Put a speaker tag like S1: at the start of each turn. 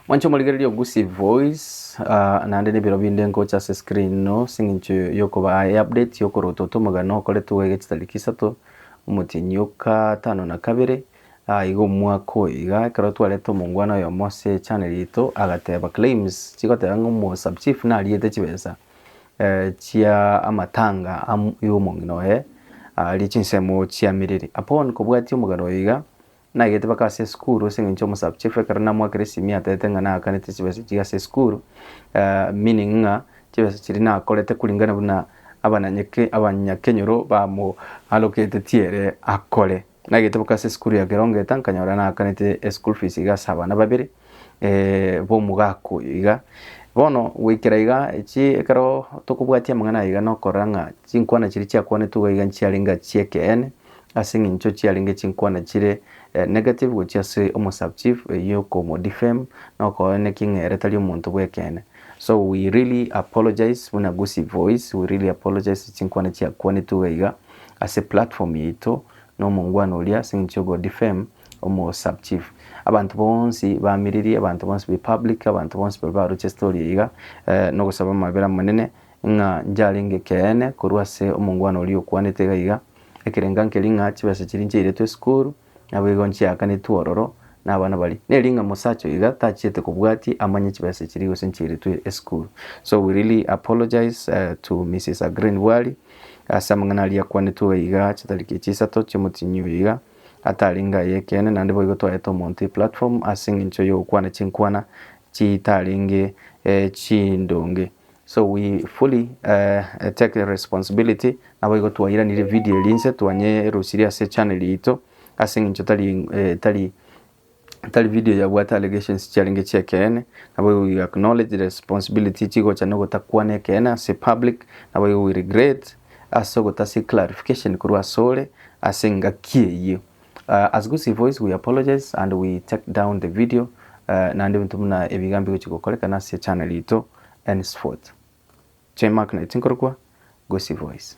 S1: Mwancho maligererio Gusii Voice nande ne biro binde ngocha se screen no singincho yoko ba update yoko rototo magano kole tuwege chitariki 3 umutinyuka 5 na 2 igo mwako iga karo twaleto mungwana yo mose channel ito agateba claims chigoteba ngo subchief na aliete chibesa chia amatanga yo mongino lichinsemo chia miriri upon kobwati umugaro iga na gete bakase skuru singincho mo subchief karana mwa kresimi atete ngana akanete chibesa chiga se skuru meaning nga chibesa chirina akolete kulingana buna abanyakenyoro bamo allocate tiere akole na gete bakase skuru ya geronge tankanyora na akanete school fees iga sabana babiri bo mugako iga bono wikira iga echi ekaro tokubwatia mangana iga no koranga chinkwana chiri chia kwane tuga iga nchialinga chiekene asingincho chialinga chinkwana chire negative gocha se omo subchief yoko mo defame no ko ne kingere tali umuntu bwekene. So we really apologize muna Gusii Voice, we really apologize chinkwana chia kwane tuga iga as a platform yito no mungwana ulia singincho go defame omo subchief. Abantu bonsi bamiriri abantu bonsi be public abantu bonsi baruche story iga no gusaba mabera manene nga njalinge kene kurwase omungwana uli okwanetega iga ekirenga nkelinga chibase chirinje ile to school nabo igonchi akane tuororo nabana bali nelinga musacho iga tachete kubwati amanye chibase chirigo senchire to school. So we really apologize to Mrs. Greenwally asamangana ali akwanetu iga chitaliki chisato chimutinyu iga atalinga yekene nande boigo twaeto monti platform asingincho yo kwana chinkwana chitalinge chindonge. So we fully take the responsibility na boigo twaira ni video linse twanye rusiria se channel ito asingincho tali video ya what allegations challenge chekene na boigo acknowledge the responsibility chigo chanogo takwane kena se public na boigo we regret asogo tasi clarification kurwa sole asinga kiye. As Gusii Voice, we apologize and we take down the video na ndi mtumuna ebigambi kuchikokoleka nasi channel ito henceforth. Mark na itinkorokwa Gusii Voice.